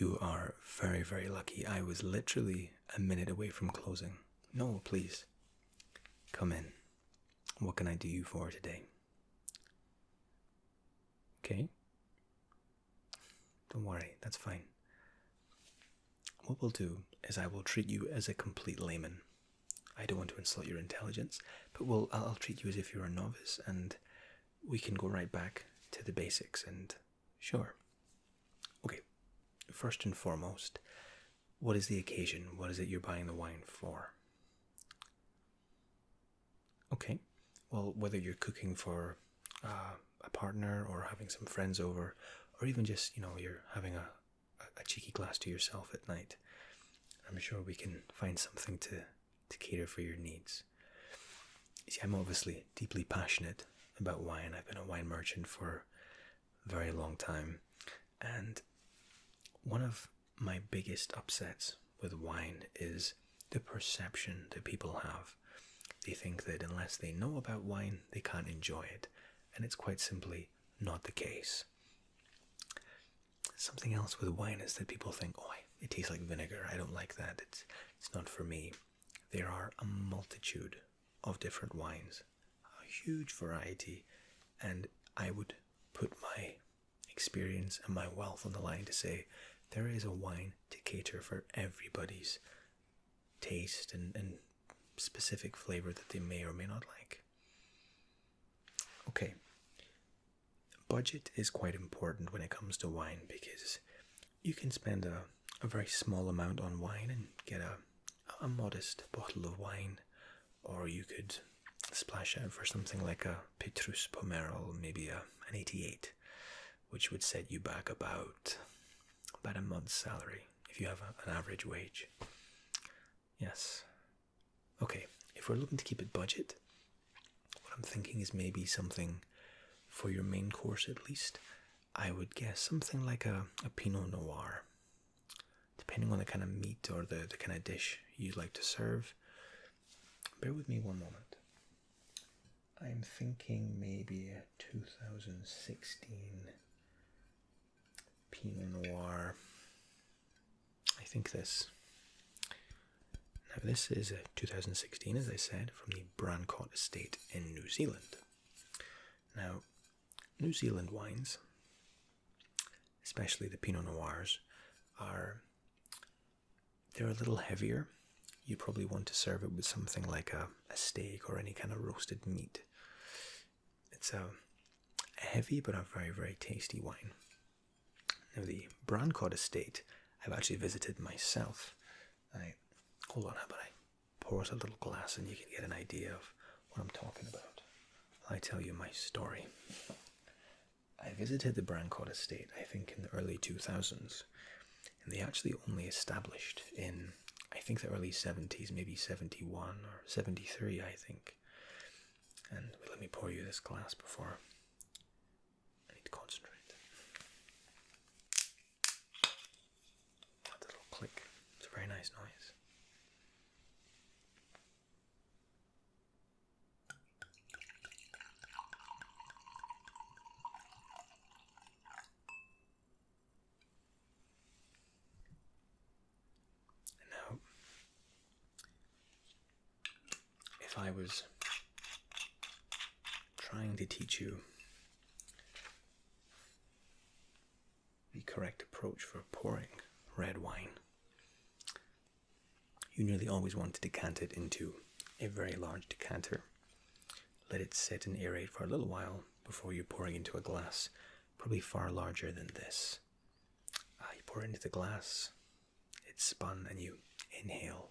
You are very, very lucky. I was literally a minute away from closing. No, please. Come in. What can I do you for today? Okay? Don't worry, that's fine. What we'll do is I will treat you as a complete layman. I don't want to insult your intelligence, but I'll treat you as if you're a novice, and we can go right back to the basics, and sure. Okay, first and foremost, what is the occasion? What is it you're buying the wine for? Okay, well, whether you're cooking for a partner or having some friends over, or even just, you're having a cheeky glass to yourself at night, I'm sure we can find something to cater for your needs. You see, I'm obviously deeply passionate about wine. I've been a wine merchant for a very long time, and one of my biggest upsets with wine is the perception that people have. They think that unless they know about wine, they can't enjoy it, and it's quite simply not the case. Something else with wine is that people think, oh, it tastes like vinegar. I don't like that. It's not for me. There are a multitude of different wines, a huge variety, and I would put my experience and my wealth on the line to say there is a wine to cater for everybody's taste and specific flavor that they may or may not like. Okay. Budget is quite important when it comes to wine, because you can spend a very small amount on wine and get a modest bottle of wine, or you could splash out for something like a Petrus Pomerol, maybe an 88, which would set you back about a month's salary if you have an average wage. Yes. Okay, if we're looking to keep it budget, what I'm thinking is maybe something for your main course at least. I would guess something like a Pinot Noir, depending on the kind of meat or the kind of dish you'd like to serve. Bear with me one moment. I'm thinking maybe a 2016 Pinot Noir. I think this. Now this is a 2016, as I said, from the Brancott estate in New Zealand. Now, New Zealand wines, especially the Pinot Noirs, they're a little heavier. You probably want to serve it with something like a steak or any kind of roasted meat. It's a heavy but a very, very tasty wine. Now, the Brancott estate, I've actually visited myself. Hold on, how about I pour us a little glass and you can get an idea of what I'm talking about. I tell you my story. I visited the Brancott estate, I think, in the early 2000s, and they actually only established in, I think, the early 70s, maybe 71 or 73, I think. And let me pour you this glass before I need to concentrate. That little click. It's a very nice noise. If I was trying to teach you the correct approach for pouring red wine, you nearly always want to decant it into a very large decanter. Let it sit and aerate for a little while before you're pouring into a glass, probably far larger than this. You pour into the glass, it's spun, and you inhale.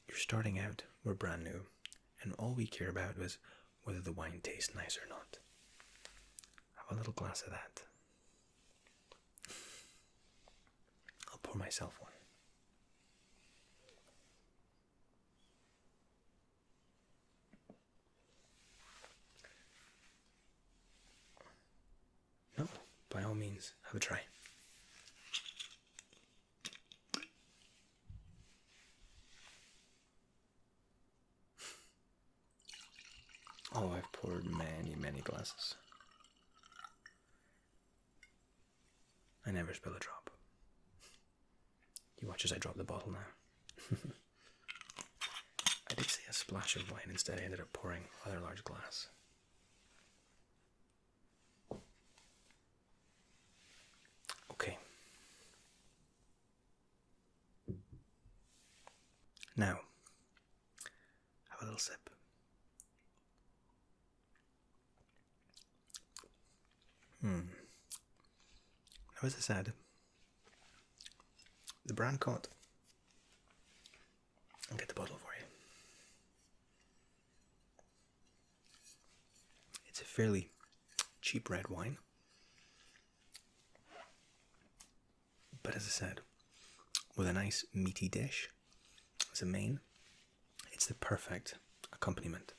You're starting out, we're brand new, and all we care about was whether the wine tastes nice or not. Have a little glass of that. I'll pour myself one. No, by all means, have a try. Oh, I've poured many, many glasses. I never spill a drop. You watch as I drop the bottle now. I did say a splash of wine instead. I ended up pouring a rather large glass. Okay. Now, have a little sip. Now, as I said, the Brancott. I'll get the bottle for you. It's a fairly cheap red wine. But as I said, with a nice meaty dish as a main, it's the perfect accompaniment.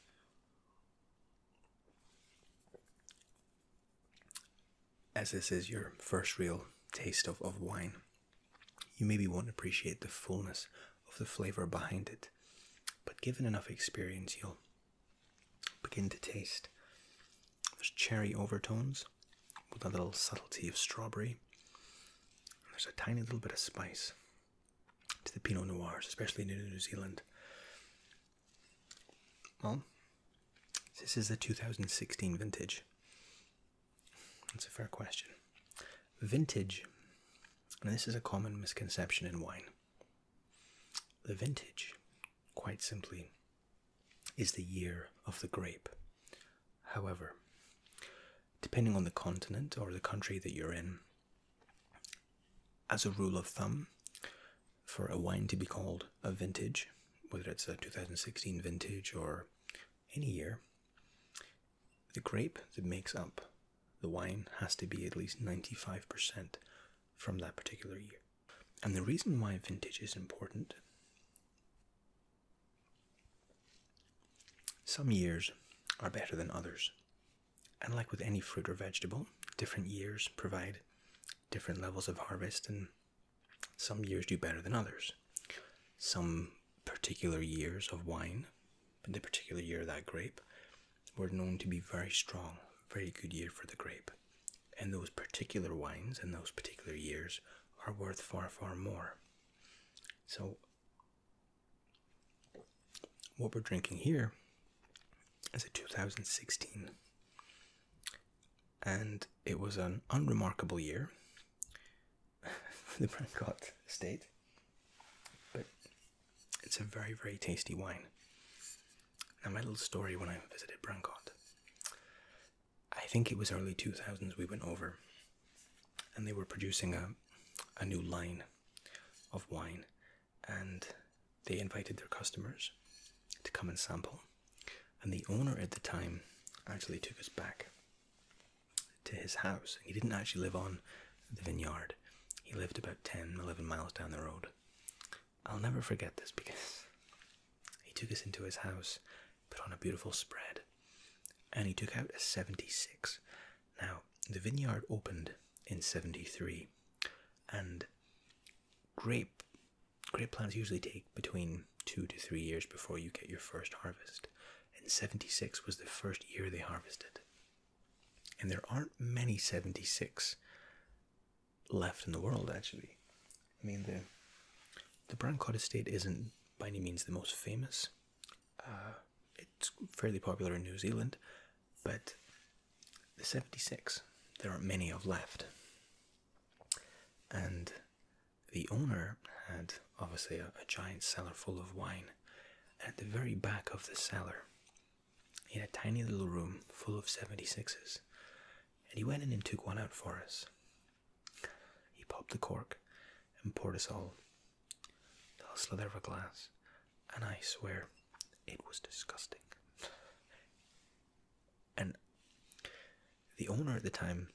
As this is your first real taste of wine, you maybe won't appreciate the fullness of the flavour behind it, but given enough experience, you'll begin to taste. There's cherry overtones with a little subtlety of strawberry. And there's a tiny little bit of spice to the Pinot Noirs, especially in New Zealand. Well, this is the 2016 vintage. That's a fair question. Vintage, and this is a common misconception in wine. The vintage, quite simply, is the year of the grape. However, depending on the continent or the country that you're in, as a rule of thumb, for a wine to be called a vintage, whether it's a 2016 vintage or any year, the grape that makes up the wine has to be at least 95% from that particular year. And the reason why vintage is important, some years are better than others. And like with any fruit or vegetable, different years provide different levels of harvest, and some years do better than others. Some particular years of wine, in the particular year of that grape, were known to be very strong, very good year for the grape. And those particular wines in those particular years are worth far, far more. So, what we're drinking here is a 2016. And it was an unremarkable year for the Brancott estate. But it's a very, very tasty wine. Now, my little story when I visited Brancott. I think it was early 2000s we went over, and they were producing a new line of wine, and they invited their customers to come and sample. And the owner at the time actually took us back to his house. He didn't actually live on the vineyard. He lived about 10, 11 miles down the road. I'll never forget this because he took us into his house, put on a beautiful spread, and he took out a 76. Now, the vineyard opened in 73, and grape plants usually take between 2 to 3 years before you get your first harvest. And 76 was the first year they harvested. And there aren't many 76 left in the world, actually. I mean, the Brancott estate isn't by any means the most famous. It's fairly popular in New Zealand, but the 76, there aren't many of left. And the owner had obviously a giant cellar full of wine. And at the very back of the cellar, he had a tiny little room full of 76s. And he went in and took one out for us. He popped the cork and poured us all a little slither of a glass. And I swear, it was disgusting. And the owner at the time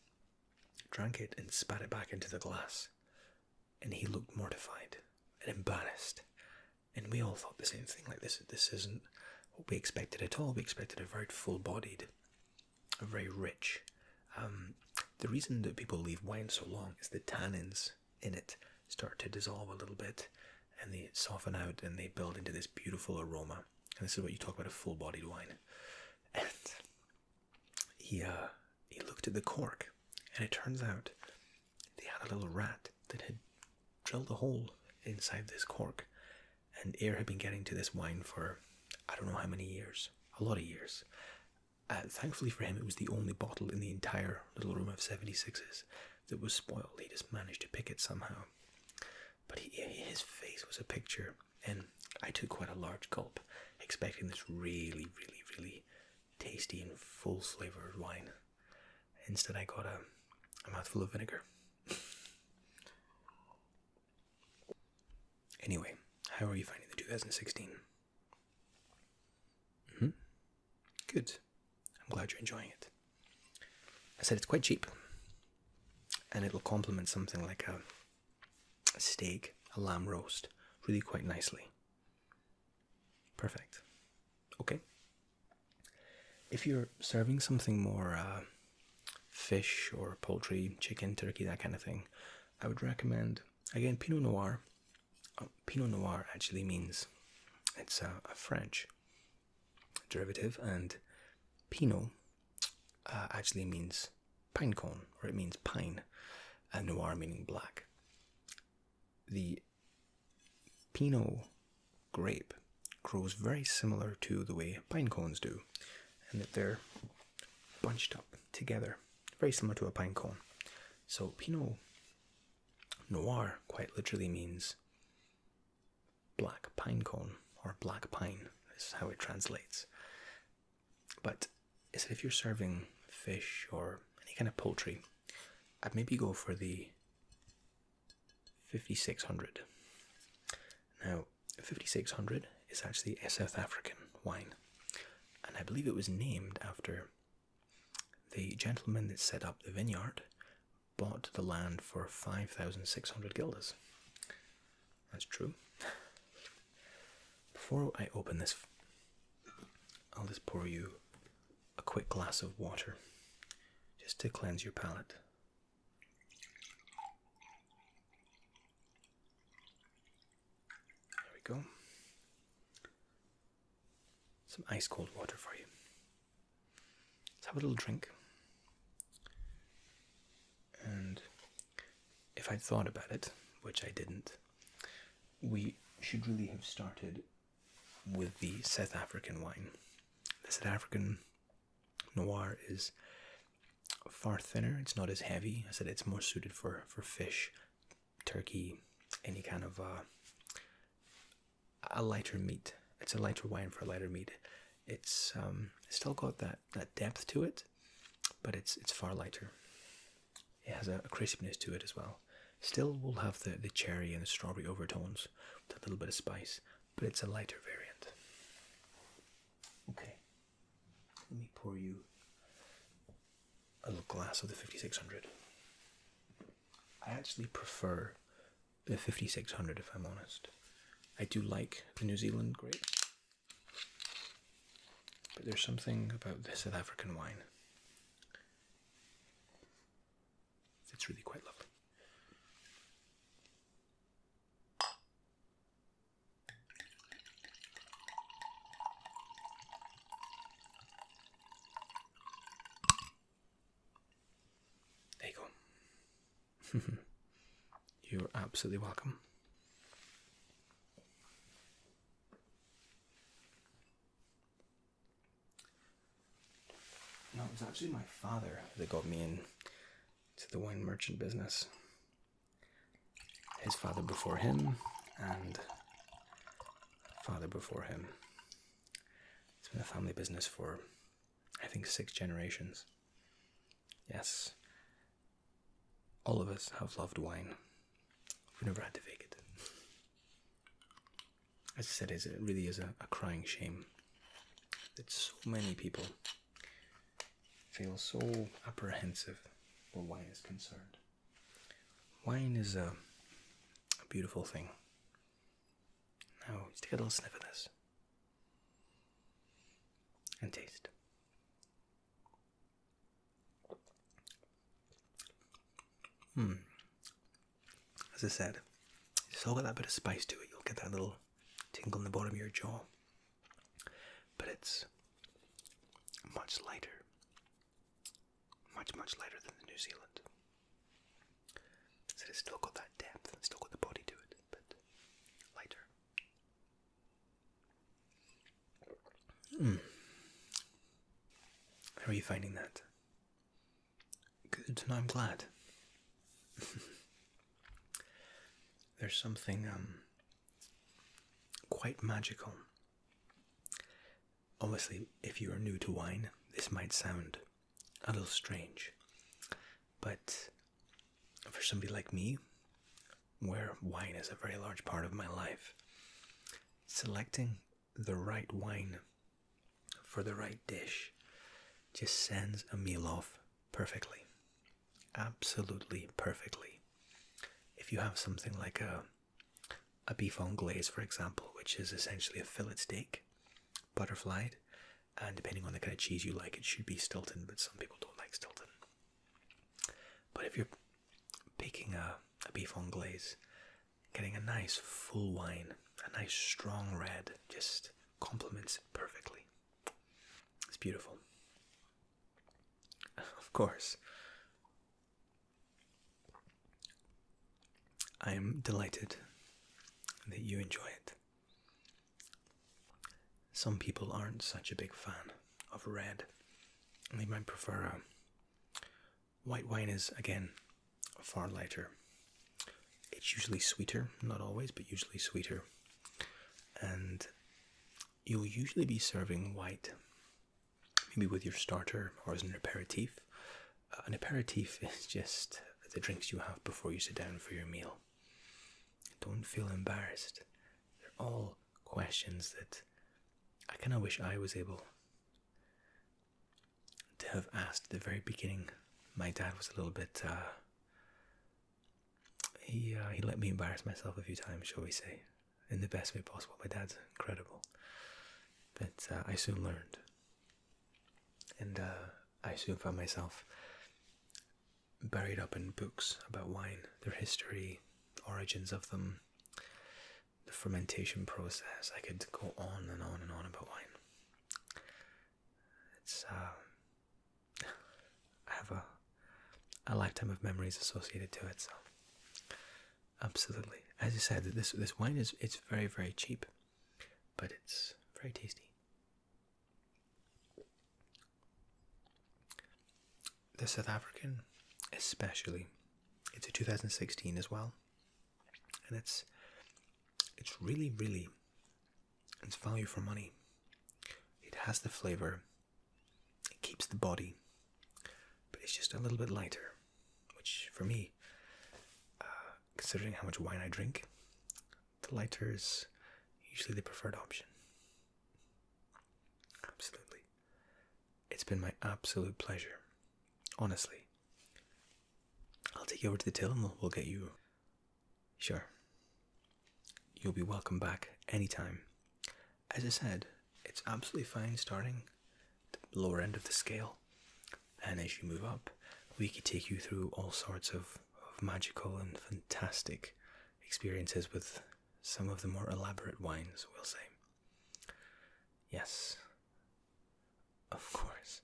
drank it and spat it back into the glass. And he looked mortified and embarrassed. And we all thought the same thing, like this isn't what we expected at all. We expected a very full-bodied, a very rich. The reason that people leave wine so long is the tannins in it start to dissolve a little bit, and they soften out and they build into this beautiful aroma. And this is what you talk about, a full-bodied wine. And he looked at the cork, and it turns out they had a little rat that had drilled a hole inside this cork, and air had been getting to this wine for I don't know how many years, a lot of years. Thankfully for him, it was the only bottle in the entire little room of 76s that was spoiled. He just managed to pick it somehow. But his face was a picture, and I took quite a large gulp, expecting this really, really, really tasty and full flavoured wine. Instead, I got a mouthful of vinegar. Anyway, how are you finding the 2016? Good. I'm glad you're enjoying it. I said it's quite cheap, and it'll complement something like a steak, a lamb roast, really quite nicely. Perfect. Okay. If you're serving something more fish or poultry, chicken, turkey, that kind of thing, I would recommend, again, Pinot Noir. Pinot Noir actually means, it's a French derivative, and Pinot actually means pine cone, or it means pine, and Noir meaning black. The Pinot grape grows very similar to the way pine cones do, and that they're bunched up together, very similar to a pine cone. So Pinot Noir quite literally means black pine cone, or black pine is how it translates. But if you're serving fish or any kind of poultry, I'd maybe go for the 5600. Now, 5600 is actually a South African wine, and I believe it was named after the gentleman that set up the vineyard, bought the land for 5,600 guilders. That's true. Before I open this, I'll just pour you a quick glass of water, just to cleanse your palate. There we go. Some ice cold water for you. Let's have a little drink. And if I'd thought about it, which I didn't, we should really have started with the South African wine. The South African Noir is far thinner. It's not as heavy. I said it's more suited for fish, turkey, any kind of a lighter meat. It's a lighter wine for a lighter meat. It's still got that depth to it, but it's far lighter. It has a crispness to it as well. Still will have the cherry and the strawberry overtones with a little bit of spice, but it's a lighter variant. Okay, let me pour you a little glass of the 5600. I actually prefer the 5600, if I'm honest. I do like the New Zealand grape, but there's something about the South African wine that's really quite lovely. There you go. You're absolutely welcome. No, it was actually my father that got me in to the wine merchant business. His father before him, and father before him. It's been a family business for, I think, 6 generations. Yes. All of us have loved wine. We've never had to fake it. As I said, it really is a crying shame that so many people feel so apprehensive where wine is concerned. Wine is a beautiful thing. Now, let's take a little sniff of this. And taste. As I said, it's all got that bit of spice to it. You'll get that little tingle in the bottom of your jaw. But it's much lighter. Much lighter than the New Zealand. So it's still got that depth, it's still got the body to it, but lighter. How are you finding that? Good, no, I'm glad. There's something quite magical. Obviously, if you are new to wine, this might sound a little strange, but for somebody like me, where wine is a very large part of my life, selecting the right wine for the right dish just sends a meal off perfectly. Absolutely perfectly. If you have something like a beef anglaise, for example, which is essentially a fillet steak, butterflied, and depending on the kind of cheese you like, it should be Stilton, but some people don't like Stilton. But if you're picking a beef anglaise, getting a nice full wine, a nice strong red, just complements it perfectly. It's beautiful. Of course, I am delighted that you enjoy it. Some people aren't such a big fan of red. They might prefer white wine is, again, far lighter. It's usually sweeter, not always, but usually sweeter. And you'll usually be serving white, maybe with your starter or as an aperitif. An aperitif is just the drinks you have before you sit down for your meal. Don't feel embarrassed. They're all questions that I kind of wish I was able to have asked at the very beginning. My dad was a little bit, he let me embarrass myself a few times, shall we say, in the best way possible. My dad's incredible. But I soon learned. And I soon found myself buried up in books about wine, their history, origins of them, the fermentation process. I could go on and on and on about wine. It's I have a lifetime of memories associated to it, so absolutely. As I said, this wine it's very, very cheap, but it's very tasty. The South African, especially, it's a 2016 as well, and it's really, really, it's value for money. It has the flavor, it keeps the body, but it's just a little bit lighter, which for me, considering how much wine I drink, the lighter is usually the preferred option. Absolutely. It's been my absolute pleasure. Honestly. I'll take you over to the till and we'll get you. Sure. You'll be welcome back anytime. As I said, it's absolutely fine starting at the lower end of the scale. And as you move up, we could take you through all sorts of magical and fantastic experiences with some of the more elaborate wines, we'll say. Yes. Of course.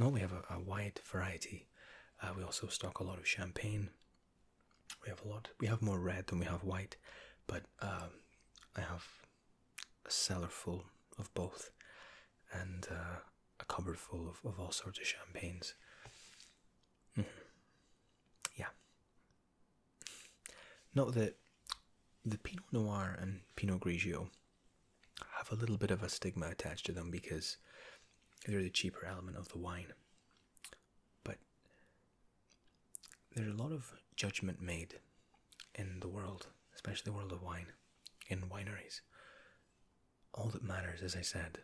No, we have a wide variety. We also stock a lot of champagne. We have more red than we have white, but I have a cellar full of both, and a cupboard full of all sorts of champagnes. Yeah. Note that the Pinot Noir and Pinot Grigio have a little bit of a stigma attached to them because they're the cheaper element of the wine. But there's a lot of judgment made in the world, especially the world of wine, in wineries. All that matters, as I said,